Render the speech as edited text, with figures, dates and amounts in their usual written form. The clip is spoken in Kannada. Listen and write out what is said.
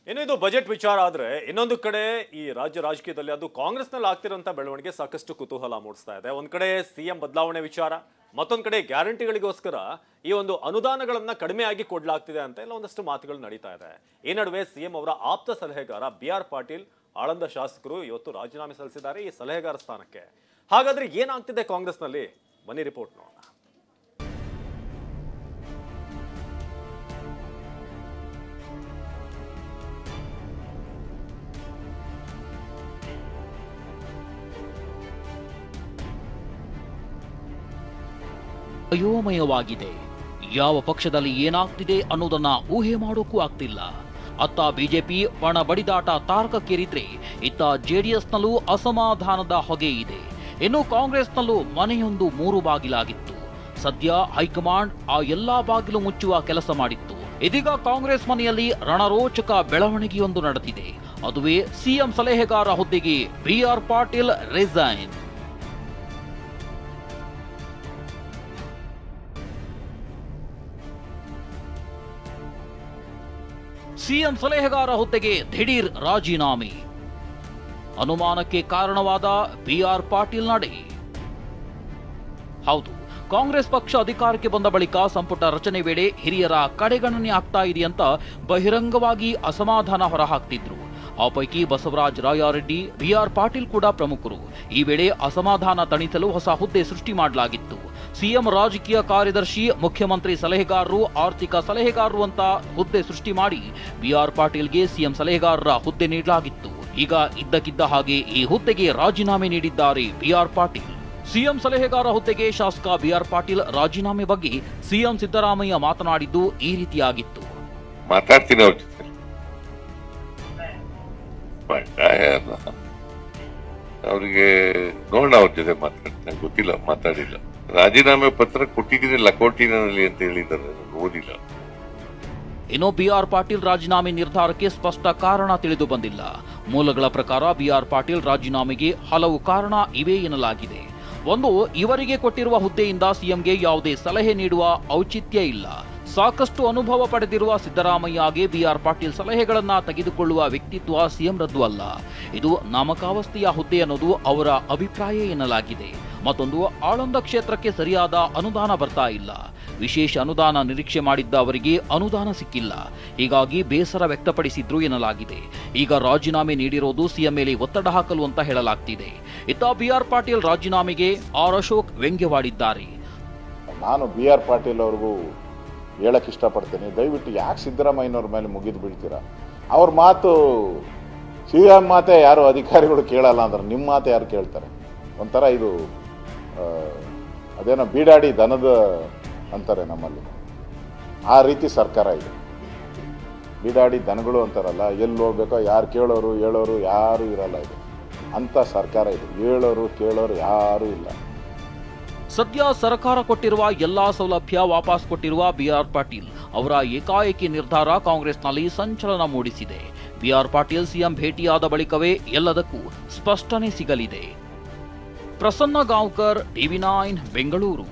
ಇನ್ನು ಇದು ಬಜೆಟ್ ವಿಚಾರ ಆದ್ರೆ ಇನ್ನೊಂದು ಕಡೆ ಈ ರಾಜ್ಯ ರಾಜಕೀಯದಲ್ಲಿ ಅದು ಕಾಂಗ್ರೆಸ್ನಲ್ಲಿ ಆಗ್ತಿರೋಂಥ ಬೆಳವಣಿಗೆ ಸಾಕಷ್ಟು ಕುತೂಹಲ ಮೂಡಿಸ್ತಾ ಇದೆ. ಒಂದ್ ಕಡೆ ಸಿಎಂ ಬದಲಾವಣೆ ವಿಚಾರ, ಮತ್ತೊಂದು ಕಡೆ ಗ್ಯಾರಂಟಿಗಳಿಗೋಸ್ಕರ ಈ ಒಂದು ಅನುದಾನಗಳನ್ನ ಕಡಿಮೆಯಾಗಿ ಕೊಡಲಾಗ್ತಿದೆ ಅಂತ ಎಲ್ಲ ಒಂದಷ್ಟು ಮಾತುಗಳು ನಡೀತಾ ಇದೆ. ಈ ನಡುವೆ ಸಿಎಂ ಅವರ ಆಪ್ತ ಸಲಹೆಗಾರ BR ಪಾಟೀಲ್ ಆಳಂದ ಶಾಸಕರು ಇವತ್ತು ರಾಜೀನಾಮೆ ಸಲ್ಲಿಸಿದ್ದಾರೆ ಈ ಸಲಹೆಗಾರ ಸ್ಥಾನಕ್ಕೆ. ಹಾಗಾದ್ರೆ ಏನಾಗ್ತಿದೆ ಕಾಂಗ್ರೆಸ್ನಲ್ಲಿ, ಬನ್ನಿ ರಿಪೋರ್ಟ್ ನೋಡೋಣ. ಅಯೋಮಯವಾಗಿದೆ. ಯಾವ ಪಕ್ಷದಲ್ಲಿ ಏನಾಗ್ತಿದೆ ಅನ್ನೋದನ್ನ ಊಹೆ ಮಾಡೋಕ್ಕೂ ಆಗ್ತಿಲ್ಲ. ಅತ್ತ ಬಿಜೆಪಿ ಪಣ ಬಡಿದಾಟ ತಾರಕಕ್ಕೇರಿದ್ರೆ ಇತ್ತ ಜೆಡಿಎಸ್ನಲ್ಲೂ ಅಸಮಾಧಾನದ ಹೊಗೆ ಇದೆ. ಇನ್ನು ಕಾಂಗ್ರೆಸ್ನಲ್ಲೂ ಮನೆಯೊಂದು 3 ಬಾಗಿಲಾಗಿತ್ತು. ಸದ್ಯ ಹೈಕಮಾಂಡ್ ಆ ಎಲ್ಲಾ ಬಾಗಿಲು ಮುಚ್ಚುವ ಕೆಲಸ ಮಾಡಿತ್ತು. ಇದೀಗ ಕಾಂಗ್ರೆಸ್ ಮನೆಯಲ್ಲಿ ರಣರೋಚಕ ಬೆಳವಣಿಗೆಯೊಂದು ನಡೆದಿದೆ. ಅದುವೇ ಸಿಎಂ ಸಲಹೆಗಾರ ಹುದ್ದೆಗೆ BR ಪಾಟೀಲ್ ರಿಸೈನ್. ಸಿಎಂ ಸಲಹೆಗಾರ ಹುದ್ದೆಗೆ ದಿಢೀರ್ ರಾಜೀನಾಮೆ. ಅನುಮಾನಕ್ಕೆ ಕಾರಣವಾದ BR ಪಾಟೀಲ್ ನಡೆ. ಹೌದು, ಕಾಂಗ್ರೆಸ್ ಪಕ್ಷ ಅಧಿಕಾರಕ್ಕೆ ಬಂದ ಬಳಿಕ ಸಂಪುಟ ರಚನೆ ವೇಳೆ ಹಿರಿಯರ ಕಡೆಗಣನೆ ಆಗ್ತಾ ಇದೆ ಅಂತ ಬಹಿರಂಗವಾಗಿ ಅಸಮಾಧಾನ ಹೊರಹಾಕ್ತಿದ್ರು. ಆ ಪೈಕಿ ಬಸವರಾಜ ರಾಯರೆಡ್ಡಿ, BR ಪಾಟೀಲ್ ಕೂಡ ಪ್ರಮುಖರು. ಈ ವೇಳೆ ಅಸಮಾಧಾನ ತಣಿಸಲು ಹೊಸ ಹುದ್ದೆ ಸೃಷ್ಟಿ ಮಾಡಲಾಗಿತ್ತು. ಸಿಎಂ ರಾಜಕೀಯ ಕಾರ್ಯದರ್ಶಿ, ಮುಖ್ಯಮಂತ್ರಿ ಸಲಹೆಗಾರರು, ಆರ್ಥಿಕ ಸಲಹೆಗಾರರು ಅಂತ ಹುದ್ದೆ ಸೃಷ್ಟಿ ಮಾಡಿ BR ಪಾಟೀಲ್ಗೆ ಸಿಎಂ ಸಲಹೆಗಾರರ ಹುದ್ದೆ ನೀಡಲಾಗಿತ್ತು. ಈಗ ಇದ್ದಕ್ಕಿದ್ದ ಹಾಗೆ ಈ ಹುದ್ದೆಗೆ ರಾಜೀನಾಮೆ ನೀಡಿದ್ದಾರೆ BR ಪಾಟೀಲ್. ಸಿಎಂ ಸಲಹೆಗಾರ ಹುದ್ದೆಗೆ ಶಾಸಕ BR ಪಾಟೀಲ್ ರಾಜೀನಾಮೆ ಬಗ್ಗೆ ಸಿಎಂ ಸಿದ್ದರಾಮಯ್ಯ ಮಾತನಾಡಿದ್ದು ಈ ರೀತಿಯಾಗಿತ್ತು. ಮಾತಾಡ್ತೀನಿ ಅವ್ರ ಜೊತೆ, ಅವ್ರಿಗೆ ನೋಡೋಣ, ಅವ್ರ ಜೊತೆ ಮಾತಾಡ್ತೀನಿ. ಗೊತ್ತಿಲ್ಲ, ಮಾತಾಡಿಲ್ಲ. ರಾಜೀನಾಮೆ ಪತ್ರ ಕೊಟ್ಟಿದ್ದೀನಿ ಲಕೋಟಿನಲ್ಲಿ ಅಂತ ಹೇಳಿದ್ದಾರೆ, ಓದಿಲ್ಲ. ಇನ್ನು BR ಪಾಟೀಲ್ ರಾಜೀನಾಮೆ ನಿರ್ಧಾರಕ್ಕೆ ಸ್ಪಷ್ಟ ಕಾರಣ ತಿಳಿದು ಬಂದಿಲ್ಲ. ಮೂಲಗಳ ಪ್ರಕಾರ BR ಪಾಟೀಲ್ ರಾಜೀನಾಮೆಗೆ ಹಲವು ಕಾರಣ ಇವೆ ಎನ್ನಲಾಗಿದೆ. ಒಂದು, ಇವರಿಗೆ ಕೊಟ್ಟಿರುವ ಹುದ್ದೆಯಿಂದ ಸಿಎಂಗೆ ಯಾವುದೇ ಸಲಹೆ ನೀಡುವ ಔಚಿತ್ಯ ಇಲ್ಲ. ಸಾಕಷ್ಟು ಅನುಭವ ಪಡೆದಿರುವ ಸಿದ್ದರಾಮಯ್ಯಗೆ BR ಪಾಟೀಲ್ ಸಲಹೆಗಳನ್ನ ತೆಗೆದುಕೊಳ್ಳುವ ವ್ಯಕ್ತಿತ್ವ ಸಿಎಂ ರದ್ದು ಅಲ್ಲ. ಇದು ನಾಮಕಾವಸ್ಥೆಯ ಹುದ್ದೆ ಅನ್ನೋದು ಅವರ ಅಭಿಪ್ರಾಯ ಎನ್ನಲಾಗಿದೆ. ಮತ್ತೊಂದು, ಆಳಂದ ಕ್ಷೇತ್ರಕ್ಕೆ ಸರಿಯಾದ ಅನುದಾನ ಬರ್ತಾ ಇಲ್ಲ. ವಿಶೇಷ ಅನುದಾನ ನಿರೀಕ್ಷೆ ಮಾಡಿದ್ದ ಅವರಿಗೆ ಅನುದಾನ ಸಿಕ್ಕಿಲ್ಲ. ಹೀಗಾಗಿ ಬೇಸರ ವ್ಯಕ್ತಪಡಿಸಿದ್ರು ಎನ್ನಲಾಗಿದೆ. ಈಗ ರಾಜೀನಾಮೆ ನೀಡಿರೋದು ಸಿಎಂ ಮೇಲೆ ಒತ್ತಡ ಹಾಕಲು ಅಂತ ಹೇಳಲಾಗ್ತಿದೆ. ಇತ್ತ BR ಪಾಟೀಲ್ ರಾಜೀನಾಮೆಗೆ ಅಶೋಕ್ ವ್ಯಂಗ್ಯವಾಡಿದ್ದಾರೆ. ನಾನು BR ಪಾಟೀಲ್ ಅವ್ರಿಗೂ ಹೇಳಕ್ ಇಷ್ಟಪಡ್ತೀನಿ, ದಯವಿಟ್ಟು ಯಾಕೆ ಸಿದ್ದರಾಮಯ್ಯನವ್ರ ಮೇಲೆ ಮುಗಿದು ಬೀಳ್ತೀರಾ? ಅವ್ರ ಮಾತು, ಸಿಎಂ ಮಾತೆ ಯಾರು ಅಧಿಕಾರಿಗಳು ಕೇಳಲ್ಲ ಅಂದ್ರೆ ನಿಮ್ಮ ಮಾತು ಯಾರು ಕೇಳ್ತಾರೆ? ಒಂಥರ ಇದು ಅದೇನೋ ಬೀಡಾಡಿ ದನದ ಅಂತಾರೆ ನಮ್ಮಲ್ಲಿ, ಆ ರೀತಿ ಸರ್ಕಾರ ಇದೆ. ಬೀಡಾಡಿ ದನಗಳು ಅಂತಾರಲ್ಲ, ಎಲ್ಲಿ ಹೋಗ್ಬೇಕೋ ಯಾರು ಕೇಳೋರು ಹೇಳೋರು ಯಾರೂ ಇರಲ್ಲ. ಇದು ಅಂಥ ಸರ್ಕಾರ ಇದು. ಹೇಳೋರು ಕೇಳೋರು ಯಾರೂ ಇಲ್ಲ. ಸದ್ಯ ಸರ್ಕಾರ ಕೊಟ್ಟಿರುವ ಎಲ್ಲಾ ಸೌಲಭ್ಯ ವಾಪಸ್ ಕೊಟ್ಟಿರುವ BR ಪಾಟೀಲ್ ಅವರ ಏಕಾಏಕಿ ನಿರ್ಧಾರ ಕಾಂಗ್ರೆಸ್ನಲ್ಲಿ ಸಂಚಲನ ಮೂಡಿಸಿದೆ. BR ಪಾಟೀಲ್ ಸಿಎಂ ಭೇಟಿಯಾದ ಬಳಿಕವೇ ಎಲ್ಲದಕ್ಕೂ ಸ್ಪಷ್ಟನೆ ಸಿಗಲಿದೆ. ಪ್ರಸನ್ನ ಗಾಂವ್ಕರ್, TV9 ಬೆಂಗಳೂರು.